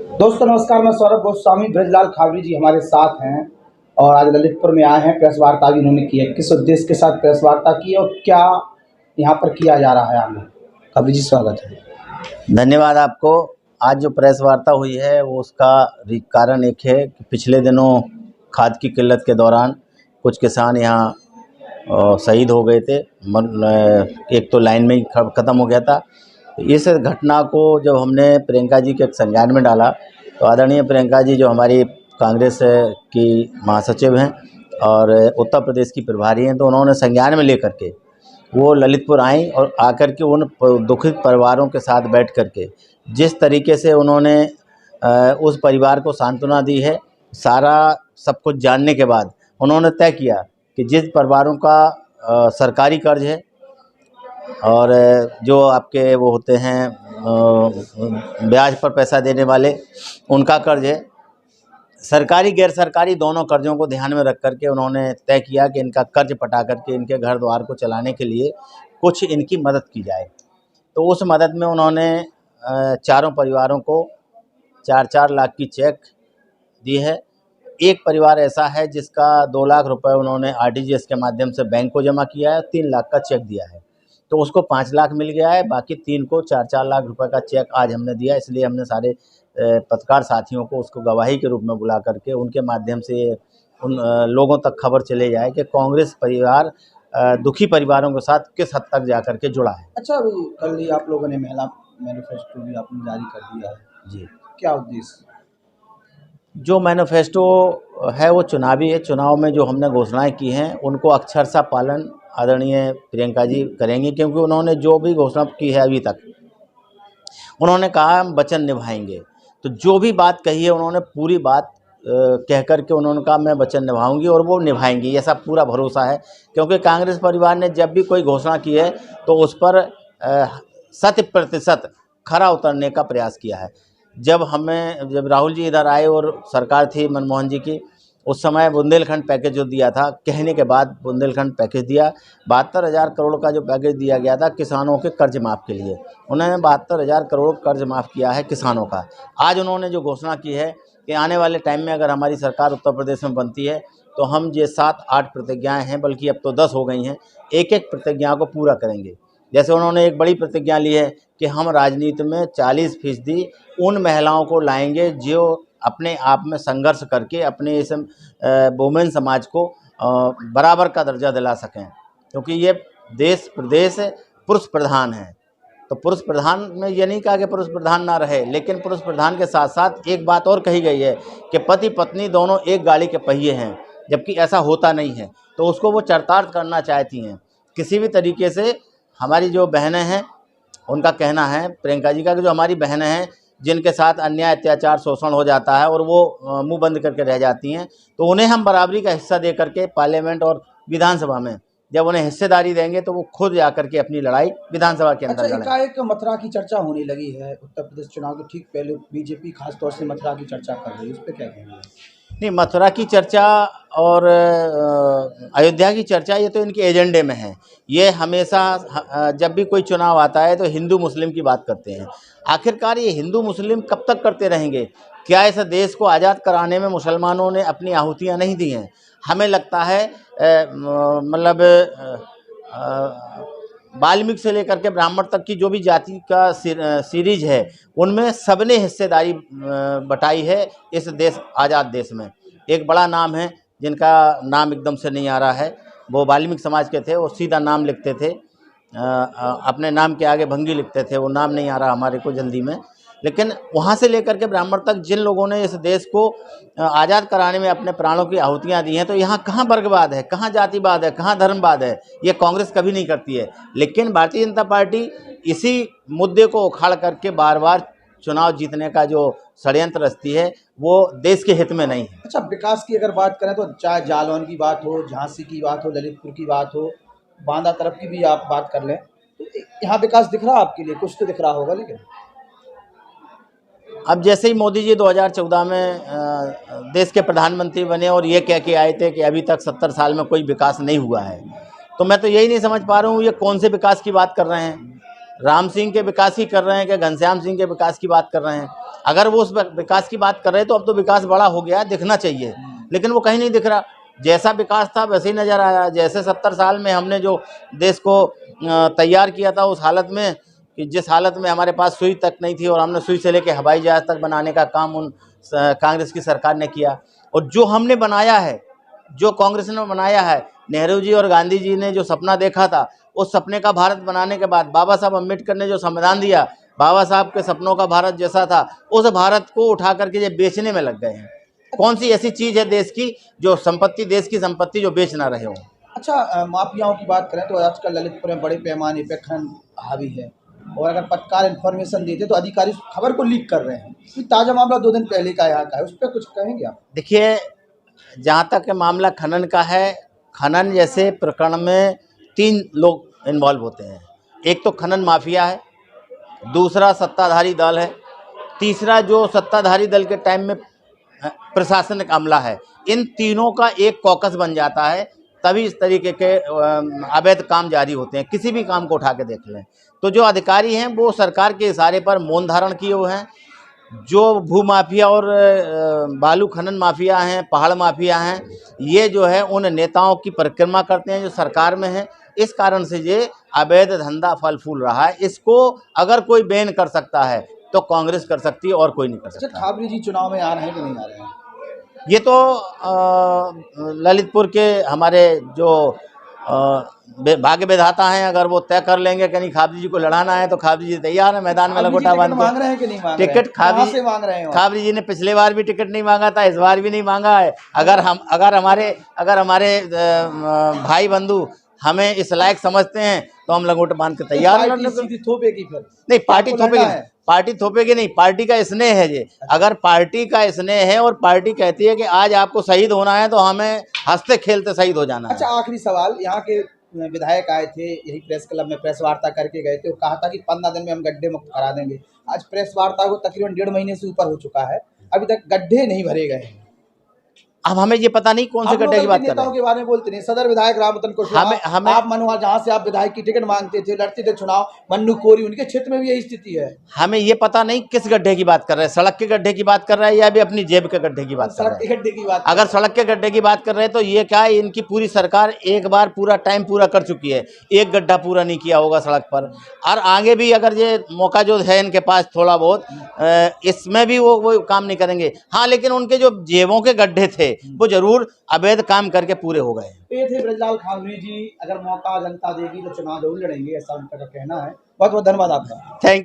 दोस्तों नमस्कार, मैं सौरभ गोस्वामी। ब्रजलाल खाबरी जी हमारे साथ हैं और आज ललितपुर में आए हैं। प्रेस वार्ता भी उन्होंने की है। किस उद्देश्य के साथ प्रेस वार्ता की और क्या यहाँ पर किया जा रहा है आगे? खाबरी जी स्वागत है। धन्यवाद आपको। आज जो प्रेस वार्ता हुई है वो उसका कारण एक है कि पिछले दिनों खाद की किल्लत के दौरान कुछ किसान यहाँ शहीद हो गए थे। एक तो लाइन में ही ख़त्म हो गया था। इस घटना को जब हमने प्रियंका जी के संज्ञान में डाला तो आदरणीय प्रियंका जी जो हमारी कांग्रेस की महासचिव हैं और उत्तर प्रदेश की प्रभारी हैं, तो उन्होंने संज्ञान में लेकर के वो ललितपुर आई और आकर के उन दुखित परिवारों के साथ बैठ कर के जिस तरीके से उन्होंने उस परिवार को सांत्वना दी है, सारा सब कुछ जानने के बाद उन्होंने तय किया कि जिस परिवारों का सरकारी कर्ज है और जो आपके वो होते हैं ब्याज पर पैसा देने वाले, उनका कर्ज है, सरकारी गैर सरकारी दोनों कर्जों को ध्यान में रख करके उन्होंने तय किया कि इनका कर्ज पटा करके इनके घर द्वार को चलाने के लिए कुछ इनकी मदद की जाए। तो उस मदद में उन्होंने चारों परिवारों को 4-4 लाख की चेक दी है। एक परिवार ऐसा है जिसका 2 लाख रुपए उन्होंने आरटीजीएस के माध्यम से बैंक को जमा किया है, 3 लाख का चेक दिया है, तो उसको 5 लाख मिल गया है। बाकी 3 को 4-4 लाख रुपए का चेक आज हमने दिया। इसलिए हमने सारे पत्रकार साथियों को उसको गवाही के रूप में बुला करके उनके माध्यम से उन लोगों तक खबर चले जाए कि कांग्रेस परिवार दुखी परिवारों के साथ किस हद तक जा करके जुड़ा है। अच्छा, अभी कल ही आप लोगों ने महिला मैनिफेस्टो भी आपने जारी कर दिया है जी, क्या उद्देश्य? जो मैनिफेस्टो है वो चुनावी है। चुनाव में जो हमने घोषणाएं की हैं उनको अक्षरशः पालन आदरणीय प्रियंका जी करेंगी, क्योंकि उन्होंने जो भी घोषणा की है अभी तक उन्होंने कहा हम वचन निभाएंगे। तो जो भी बात कही है उन्होंने पूरी बात कह कर के उन्होंने कहा मैं वचन निभाऊंगी और वो निभाएंगी, ऐसा पूरा भरोसा है। क्योंकि कांग्रेस परिवार ने जब भी कोई घोषणा की है तो उस पर 100% खरा उतरने का प्रयास किया है। जब राहुल जी इधर आए और सरकार थी मनमोहन जी की, उस समय बुंदेलखंड पैकेज जो दिया था, कहने के बाद बुंदेलखंड पैकेज दिया। 72,000 करोड़ का जो पैकेज दिया गया था किसानों के कर्ज माफ़ के लिए, उन्होंने 72,000 करोड़ कर्ज माफ़ किया है किसानों का। आज उन्होंने जो घोषणा की है कि आने वाले टाइम में अगर हमारी सरकार उत्तर प्रदेश में बनती है तो हम ये 7-8 प्रतिज्ञाएँ हैं, बल्कि अब तो 10 हो गई हैं, एक-एक प्रतिज्ञा को पूरा करेंगे। जैसे उन्होंने एक बड़ी प्रतिज्ञा ली है कि हम राजनीति में 40% उन महिलाओं को लाएंगे जो अपने आप में संघर्ष करके अपने इस वुमेन समाज को बराबर का दर्जा दिला सकें, क्योंकि ये देश प्रदेश पुरुष प्रधान है। तो पुरुष प्रधान में ये नहीं कहा कि पुरुष प्रधान ना रहे, लेकिन पुरुष प्रधान के साथ साथ एक बात और कही गई है कि पति पत्नी दोनों एक गाड़ी के पहिए हैं, जबकि ऐसा होता नहीं है। तो उसको वो चरितार्थ करना चाहती हैं किसी भी तरीके से। हमारी जो बहनें हैं उनका कहना है प्रियंका जी का कि जो हमारी बहनें हैं जिनके साथ अन्याय अत्याचार शोषण हो जाता है और वो मुंह बंद करके रह जाती हैं, तो उन्हें हम बराबरी का हिस्सा दे करके पार्लियामेंट और विधानसभा में जब उन्हें हिस्सेदारी देंगे तो वो खुद जाकर के अपनी लड़ाई विधानसभा के अंदर लड़ें। एकाएक मथुरा की चर्चा होने लगी है उत्तर प्रदेश चुनाव के ठीक पहले। बीजेपी खासतौर से मथुरा की चर्चा कर रही है, उस पर क्या कहेंगे? नहीं, मथुरा की चर्चा और अयोध्या की चर्चा ये तो इनके एजेंडे में है। ये हमेशा जब भी कोई चुनाव आता है तो हिंदू मुस्लिम की बात करते हैं। आखिरकार ये हिंदू मुस्लिम कब तक करते रहेंगे? क्या इस देश को आज़ाद कराने में मुसलमानों ने अपनी आहुतियाँ नहीं दी हैं? हमें लगता है मतलब वाल्मीकि से लेकर के ब्राह्मण तक की जो भी जाति का सीरीज है उनमें सबने हिस्सेदारी बटाई है इस देश आज़ाद देश में। एक बड़ा नाम है जिनका नाम एकदम से नहीं आ रहा है, वो वाल्मीकि समाज के थे। वो सीधा नाम लिखते थे, अपने नाम के आगे भंगी लिखते थे, वो नाम नहीं आ रहा हमारे को जल्दी में। लेकिन वहाँ से लेकर के ब्राह्मण तक जिन लोगों ने इस देश को आज़ाद कराने में अपने प्राणों की आहुतियाँ दी हैं, तो यहाँ कहाँ वर्गवाद है, कहाँ जातिवाद है, कहाँ धर्मवाद है? ये कांग्रेस कभी नहीं करती है। लेकिन भारतीय जनता पार्टी इसी मुद्दे को उखाड़ करके बार बार चुनाव जीतने का जो षड्यंत्र रचती है वो देश के हित में नहीं है। अच्छा, विकास की अगर बात करें तो चाहे जालौन की बात हो, झांसी की बात हो, ललितपुर की बात हो, बांदा तरफ की भी आप बात कर लें, तो यहाँ विकास दिख रहा है आपके लिए? कुछ तो दिख रहा होगा। लेकिन अब जैसे ही मोदी जी 2014 में देश के प्रधानमंत्री बने और ये कह के आए थे कि अभी तक 70 साल में कोई विकास नहीं हुआ है, तो मैं तो यही नहीं समझ पा रहा हूँ ये कौन से विकास की बात कर रहे हैं। राम सिंह के विकास की कर रहे हैं कि घनश्याम सिंह के विकास की बात कर रहे हैं? अगर वो उस विकास की बात कर रहे हैं तो अब तो विकास बड़ा हो गया, दिखना चाहिए, लेकिन वो कहीं नहीं दिख रहा। जैसा विकास था वैसे ही नज़र आया। जैसे 70 साल में हमने जो देश को तैयार किया था, उस हालत में कि जिस हालत में हमारे पास सुई तक नहीं थी, और हमने सुई से लेके हवाई जहाज़ तक बनाने का काम उन कांग्रेस की सरकार ने किया। और जो हमने बनाया है, जो कांग्रेस ने बनाया है, नेहरू जी और गांधी जी ने जो सपना देखा था, उस सपने का भारत बनाने के बाद बाबा साहब अम्बेडकर ने जो संविधान दिया, बाबा साहब के सपनों का भारत जैसा था, उस भारत को उठा करके ये बेचने में लग गए हैं। कौन सी ऐसी चीज़ है देश की जो संपत्ति, देश की संपत्ति जो बेच ना रहे हो। अच्छा, माफियाओं की बात करें तो आजकल ललितपुर में बड़े पैमाने पे खनन हावी है, और अगर पत्रकार इन्फॉर्मेशन देते तो अधिकारी उस खबर को लीक कर रहे हैं। ये ताज़ा मामला 2 दिन पहले का यहाँ का है, उस पर कुछ कहेंगे आप? देखिए, जहाँ तक मामला खनन का है, खनन जैसे प्रकरण में 3 लोग इन्वॉल्व होते हैं। एक तो खनन माफिया है, दूसरा सत्ताधारी दल है, तीसरा जो सत्ताधारी दल के टाइम में प्रशासनिक अमला है। इन तीनों का एक कॉकस बन जाता है, तभी इस तरीके के अवैध काम जारी होते हैं। किसी भी काम को उठा के देख लें तो जो अधिकारी हैं वो सरकार के इशारे पर मौन धारण किए हुए हैं। जो भू माफिया और बालू खनन माफिया हैं, पहाड़ माफिया हैं, ये जो है उन नेताओं की परिक्रमा करते हैं जो सरकार में हैं। इस कारण से ये अवैध धंधा फल फूल रहा है। इसको अगर कोई बैन कर सकता है तो कांग्रेस कर सकती है, और कोई नहीं कर अच्छा, सकता। खाबरी जी चुनाव में आ रहे हैं कि नहीं आ रहे हैं? ये तो ललितपुर के हमारे जो भाग्य विधाता हैं, अगर वो तय कर लेंगे कि नहीं खाबरी जी को लड़ाना है, तो खाबरी जी तैयार है मैदान में लंगोटा बांध के। मांग रहे हैं कि नहीं मांग रहे हैं? टिकट कहाँ से मांग रहे हैं? खाबरी जी ने पिछले बार भी टिकट नहीं मांगा था, इस बार भी नहीं मांगा है। अगर हमारे भाई बंधु हमें इस लायक समझते हैं तो हम लंगोटा बांध के तैयार हैं लड़ने को। सीधी थोपेगी फिर? नहीं, पार्टी आपको थोपेगी लड़ना नहीं, है? पार्टी थोपेगी नहीं, पार्टी का स्नेह है ये। अगर पार्टी का स्नेह है और पार्टी कहती है कि आज आपको शहीद होना है, तो हमें हंसते खेलते शहीद हो जाना है। अच्छा, आखिरी सवाल, यहाँ के विधायक आए थे, यही प्रेस क्लब में प्रेस वार्ता करके गए थे, वो कहा था कि 15 दिन में हम गड्ढे मुक्त करा देंगे। आज प्रेस वार्ता को तकरीबन 1.5 महीने से ऊपर हो चुका है, अभी तक गड्ढे नहीं भरे गए हैं। अब हमें ये पता नहीं कौन से गड्ढे की बात कर रहे हैं। के बारे में बोलते नहीं। सदर विधायक रामवतन कुशवाहा, आप मनुआ जहां से आप विधायक की टिकट मांगते थे, लड़ते थे चुनाव, मन्नू कोरी, उनके क्षेत्र में भी यही स्थिति है। हमें ये पता नहीं किस गड्ढे की बात कर रहे हैं, सड़क के गड्ढे की बात कर रहे हैं या भी अपनी जेब के गड्ढे की बात कर रहे हैं। सड़क के गड्ढे की बात, अगर सड़क के गड्ढे की बात कर रहे हैं तो ये क्या है, इनकी पूरी सरकार एक बार पूरा टाइम पूरा कर चुकी है, एक गड्ढा पूरा नहीं किया होगा सड़क पर। और आगे भी अगर ये मौका जो है इनके पास थोड़ा बहुत, इसमें भी वो काम नहीं करेंगे। हाँ, लेकिन उनके जो जेबों के गड्ढे थे वो जरूर अवैध काम करके पूरे हो गए। ये थे ब्रजलाल खाबरी जी, अगर मौका जनता देगी तो चुनाव जरूर लड़ेंगे, ऐसा उनका कहना है। बहुत बहुत धन्यवाद आपका। थैंक